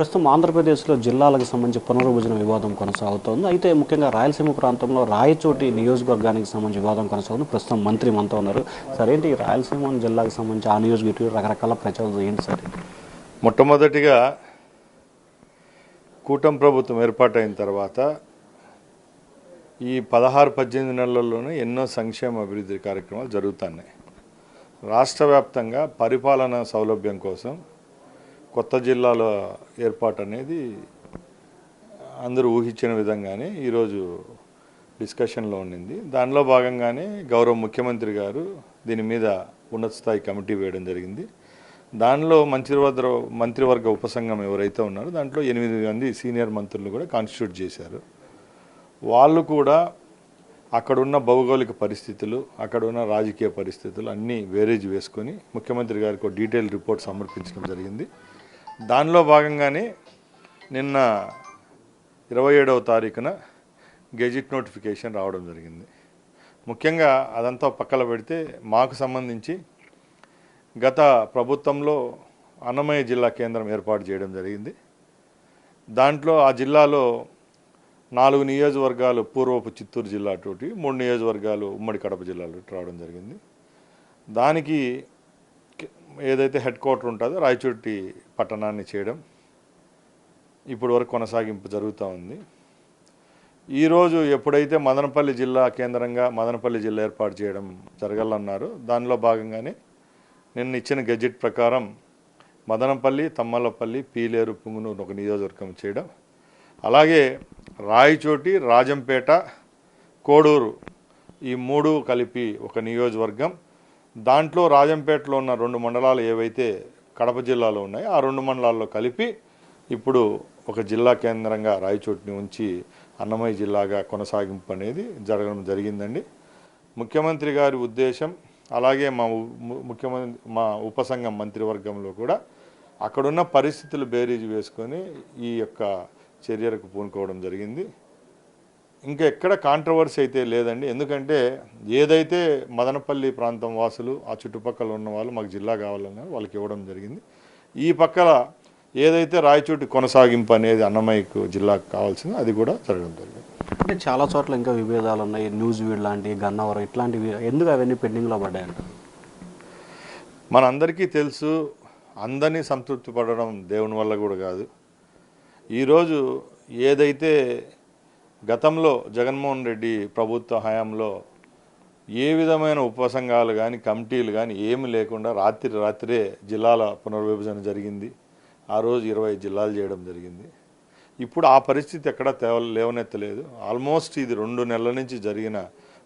ప్రస్తుతం ఆంధ్రప్రదేశ్లో జిల్లాలకు సంబంధించి పునర్విభజన వివాదం కొనసాగుతోంది. అయితే ముఖ్యంగా రాయలసీమ ప్రాంతంలో రాయచోటి నియోజకవర్గానికి సంబంధించి వివాదం కొనసాగుతుంది. ప్రస్తుతం మంత్రి మనతో ఉన్నారు. సార్, ఏంటి రాయలసీమ జిల్లాకు సంబంధించి ఆ నియోజకవర్గం రకరకాల ప్రచారం ఏంటి సార్? మొట్టమొదటిగా కూటమి ప్రభుత్వం ఏర్పాటైన తర్వాత ఈ 16-18 నెలల్లోనే ఎన్నో సంక్షేమ అభివృద్ధి కార్యక్రమాలు జరుగుతున్నాయి. రాష్ట్ర వ్యాప్తంగా పరిపాలన సౌలభ్యం కోసం కొత్త జిల్లాల ఏర్పాటు అనేది అందరూ ఊహించిన విధంగానే ఈరోజు డిస్కషన్లో ఉండింది. దానిలో భాగంగానే గౌరవ ముఖ్యమంత్రి గారు దీని మీద ఉన్నత స్థాయి కమిటీ వేయడం జరిగింది. దానిలో మంత్రివర్గ ఉపసంఘం ఎవరైతే ఉన్నారో దాంట్లో 8 మంది సీనియర్ మంత్రులు కూడా కాన్స్టిట్యూట్ చేశారు. వాళ్ళు కూడా అక్కడున్న భౌగోళిక పరిస్థితులు, అక్కడున్న రాజకీయ పరిస్థితులు అన్నీ వేరేజ్ వేసుకొని ముఖ్యమంత్రి గారికి ఒక డీటెయిల్ రిపోర్ట్ సమర్పించడం జరిగింది. దానిలో భాగంగానే నిన్న 27వ తారీఖున గెజిట్ నోటిఫికేషన్ రావడం జరిగింది. ముఖ్యంగా అదంతా పక్కన పెడితే మాకు సంబంధించి గత ప్రభుత్వంలో అన్నమయ్య జిల్లా కేంద్రం ఏర్పాటు చేయడం జరిగింది. దాంట్లో ఆ జిల్లాలో 4 నియోజకవర్గాలు పూర్వపు చిత్తూరు జిల్లా తోటి, 3 నియోజకవర్గాలు ఉమ్మడి కడప జిల్లాలో రావడం జరిగింది. దానికి ఏదైతే హెడ్ క్వార్టర్ ఉంటుందో రాయచోటి పట్టణాన్ని చేయడం ఇప్పటి వరకు కొనసాగింపు జరుగుతూ ఉంది. ఈరోజు ఎప్పుడైతే మదనపల్లి జిల్లా కేంద్రంగా మదనపల్లి జిల్లా ఏర్పాటు చేయడం జరగాలన్నారో దానిలో భాగంగానే నిన్న ఇచ్చిన గెజెట్ ప్రకారం మదనపల్లి, తమ్మలపల్లి, పీలేరు, పుంగనూరు ఒక నియోజకవర్గం చేయడం, అలాగే రాయచోటి, రాజంపేట, కోడూరు ఈ 3 కలిపి ఒక నియోజకవర్గం. దాంట్లో రాజంపేటలో ఉన్న 2 మండలాలు ఏవైతే కడప జిల్లాలో ఉన్నాయో ఆ 2 మండలాల్లో కలిపి ఇప్పుడు ఒక జిల్లా కేంద్రంగా రాయచోటిని ఉంచి అన్నమయ్య జిల్లాగా కొనసాగింపు అనేది జరగడం జరిగిందండి. ముఖ్యమంత్రి గారి ఉద్దేశం, అలాగే మా ఉపసంఘం మంత్రివర్గంలో కూడా అక్కడున్న పరిస్థితులు బేరీజు వేసుకొని ఈ యొక్క చర్యలకు పూనుకోవడం జరిగింది. ఇంకా ఎక్కడ కాంట్రవర్సీ అయితే లేదండి. ఎందుకంటే ఏదైతే మదనపల్లి ప్రాంతం వాసులు, ఆ చుట్టుపక్కల ఉన్న వాళ్ళు మాకు జిల్లా కావాలన్నారు, వాళ్ళకి ఇవ్వడం జరిగింది. ఈ పక్కల ఏదైతే రాయచోటి కొనసాగింపు అనేది అన్నమయ్యకు జిల్లాకు కావాల్సిందో అది కూడా జరగడం జరిగింది. అంటే చాలా చోట్ల ఇంకా విభేదాలు ఉన్నాయి. న్యూస్ వీడ్ లాంటివి, గన్నవరం ఇట్లాంటివి ఎందుకు అవన్నీ పెండింగ్లో పడ్డాయంట? మనందరికీ తెలుసు, అందరినీ సంతృప్తి పడడం దేవుని వల్ల కూడా కాదు. ఈరోజు ఏదైతే గతంలో జగన్మోహన్ రెడ్డి ప్రభుత్వ హయాంలో ఏ విధమైన ఉపసంఘాలు కానీ కమిటీలు కానీ ఏమి లేకుండా రాత్రే జిల్లాల పునర్విభజన జరిగింది. ఆ రోజు 20 జిల్లాలు చేయడం జరిగింది. ఇప్పుడు ఆ పరిస్థితి ఎక్కడా లేవనెత్తలేదు. ఆల్మోస్ట్ ఇది 2 నెలల నుంచి జరిగిన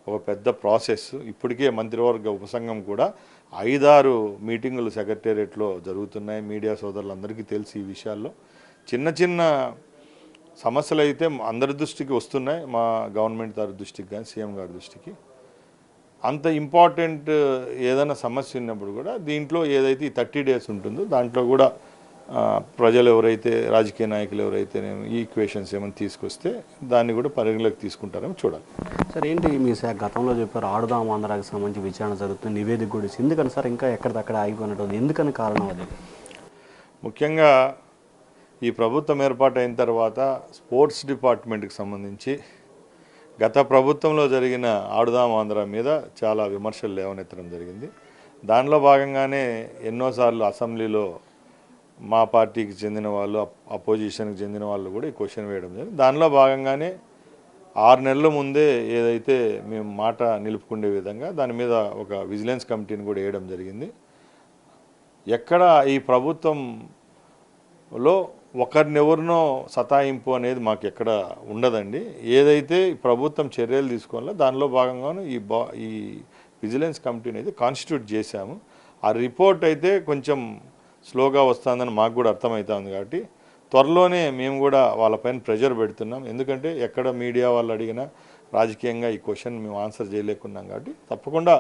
ఒక పెద్ద ప్రాసెస్. ఇప్పటికే మంత్రివర్గ ఉపసంఘం కూడా 5-6 మీటింగులు సెక్రటేరియట్లో జరుగుతున్నాయి. మీడియా సోదరులందరికీ తెలిసి ఈ విషయాల్లో చిన్న సమస్యలు అయితే అందరి దృష్టికి వస్తున్నాయి. మా గవర్నమెంట్ గారి దృష్టికి కానీ సీఎం గారి దృష్టికి అంత ఇంపార్టెంట్ ఏదైనా సమస్య ఉన్నప్పుడు కూడా దీంట్లో ఏదైతే ఈ 30 డేస్ ఉంటుందో దాంట్లో కూడా ప్రజలు ఎవరైతే, రాజకీయ నాయకులు ఎవరైతే ఈ ఈక్వేషన్స్ ఏమైనా తీసుకొస్తే దాన్ని కూడా పరిగణలోకి తీసుకుంటారని చూడాలి. సార్, ఏంటి మీ గతంలో చెప్పారు ఆడుదాం ఆంధ్రాకి సంబంధించి విచారణ జరుగుతుంది, నివేదిక కూడా ఎందుకని సార్ ఇంకా ఎక్కడిదక్కడ ఆగిపోయినట్టు, ఎందుకని కారణం అది? ముఖ్యంగా ఈ ప్రభుత్వం ఏర్పాటైన తర్వాత స్పోర్ట్స్ డిపార్ట్మెంట్కి సంబంధించి గత ప్రభుత్వంలో జరిగిన ఆడుదాం ఆంధ్ర మీద చాలా విమర్శలు లేవనెత్తడం జరిగింది. దానిలో భాగంగానే ఎన్నోసార్లు అసెంబ్లీలో మా పార్టీకి చెందిన వాళ్ళు, అపోజిషన్కి చెందిన వాళ్ళు కూడా ఈ క్వశ్చన్ వేయడం జరిగింది. దానిలో భాగంగానే 6 నెలల ముందే ఏదైతే మేము మాట నిలుపుకునే విధంగా దాని మీద ఒక విజిలెన్స్ కమిటీని కూడా వేయడం జరిగింది. ఎక్కడ ఈ ప్రభుత్వంలో ఒకరినెవరినో సతాయింపు అనేది మాకు ఎక్కడ ఉండదండి. ఏదైతే ప్రభుత్వం చర్యలు తీసుకోవాలో దానిలో భాగంగానే ఈ విజిలెన్స్ కమిటీని అయితే కాన్స్టిట్యూట్ చేశాము. ఆ రిపోర్ట్ అయితే కొంచెం స్లోగా వస్తుందని మాకు కూడా అర్థమవుతుంది. కాబట్టి త్వరలోనే మేము కూడా వాళ్ళపైన ప్రెషర్ పెడుతున్నాం. ఎందుకంటే ఎక్కడ మీడియా వాళ్ళు అడిగినా రాజకీయంగా ఈ క్వశ్చన్ మేము ఆన్సర్ చేయలేకున్నాం. కాబట్టి తప్పకుండా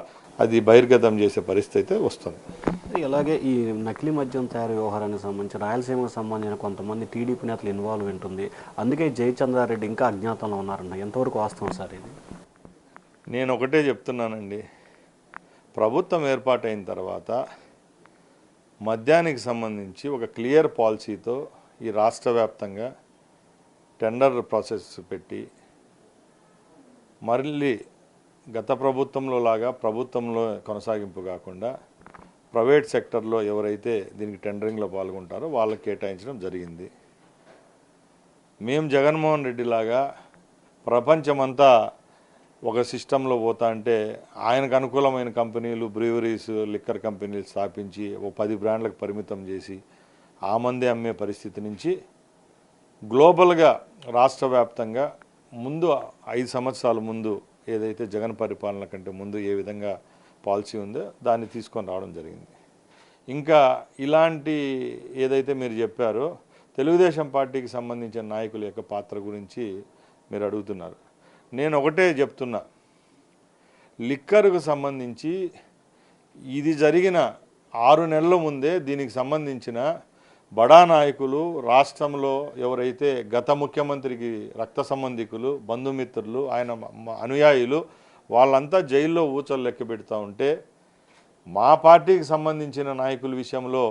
అది బహిర్గతం చేసే పరిస్థితి అయితే వస్తుంది. అలాగే ఈ నకిలీ మద్యం తయారీ వ్యవహారానికి సంబంధించి రాయలసీమకు సంబంధించిన కొంతమంది టీడీపీ నేతలు ఇన్వాల్వ్ ఉంటుంది. అందుకే జయచంద్రారెడ్డి ఇంకా అజ్ఞాతంలో ఉన్నారంట. ఎంతవరకు వాస్తవం సార్ ఇది? నేను ఒకటే చెప్తున్నానండి, ప్రభుత్వం ఏర్పాటైన తర్వాత మద్యానికి సంబంధించి ఒక క్లియర్ పాలసీతో ఈ రాష్ట్ర వ్యాప్తంగా టెండర్ ప్రాసెస్ పెట్టి మళ్ళీ గత ప్రభుత్వంలో లాగా ప్రభుత్వంలో కొనసాగింపు కాకుండా ప్రైవేట్ సెక్టర్లో ఎవరైతే దీనికి టెండరింగ్లో పాల్గొంటారో వాళ్ళకి కేటాయించడం జరిగింది. మేము జగన్మోహన్ రెడ్డి లాగా ప్రపంచమంతా ఒక సిస్టంలో పోతా అంటే ఆయనకు అనుకూలమైన కంపెనీలు బ్రూవరీస్ లిక్కర్ కంపెనీలు స్థాపించి ఓ 10 బ్రాండ్లకు పరిమితం చేసి ఆ మందే అమ్మే పరిస్థితి నుంచి గ్లోబల్గా రాష్ట్ర వ్యాప్తంగా ముందు 5 సంవత్సరాల ముందు ఏదైతే జగన్ పరిపాలన కంటే ముందు ఏ విధంగా పాలసీ ఉందో దాన్ని తీసుకొని రావడం జరిగింది. ఇంకా ఇలాంటి ఏదైతే మీరు చెప్పారో తెలుగుదేశం పార్టీకి సంబంధించిన నాయకుల యొక్క పాత్ర గురించి మీరు అడుగుతున్నారు. నేను ఒకటే చెప్తున్నా, లిక్కర్కు సంబంధించి ఇది జరిగిన 6 నెలల ముందే దీనికి సంబంధించిన బడా నాయకులు రాష్ట్రంలో ఎవరైతే గత ముఖ్యమంత్రికి రక్త సంబంధికులు బంధుమిత్రులు ఆయన అనుయాయులు వాళ్ళంతా జైల్లో ఊచలు లెక్క పెడతా ఉంటే మా పార్టీకి సంబంధించిన నాయకుల విషయంలో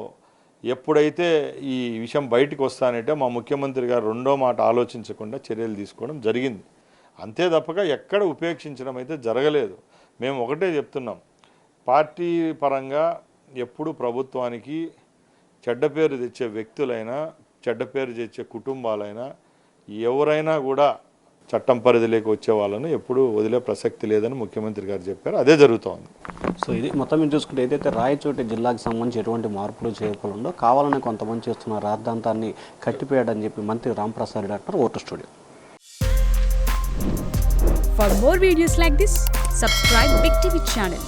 ఎప్పుడైతే ఈ విషయం బయటకు వస్తానంటే మా ముఖ్యమంత్రి గారు రెండో మాట ఆలోచించకుండా చర్యలు తీసుకోవడం జరిగింది. అంతే తప్పక ఎక్కడ ఉపేక్షించడం అయితే జరగలేదు. మేము ఒకటే చెప్తున్నాం, పార్టీ పరంగా ఎప్పుడు ప్రభుత్వానికి చెడ్డ పేరు తెచ్చే వ్యక్తులైనా చెడ్డ పేరు తెచ్చే కుటుంబాలైనా ఎవరైనా కూడా చట్టం పరిధిలోకి వచ్చే వాళ్ళను ఎప్పుడూ వదిలే ప్రసక్తి లేదని ముఖ్యమంత్రి గారు చెప్పారు. అదే జరుగుతోంది. సో ఇది మొత్తం మీరు చూసుకుంటే ఏదైతే రాయచోటి జిల్లాకు సంబంధించి ఎటువంటి మార్పులు చేయకుండా కావాలని కొంతమంది చేస్తున్న రాద్ధాంతాన్ని కట్టిపేయడని చెప్పి మంత్రి రాంప్రసాద్ రెడ్డి అంటారు. Vote studio. For more videos like this, subscribe Big TV channel.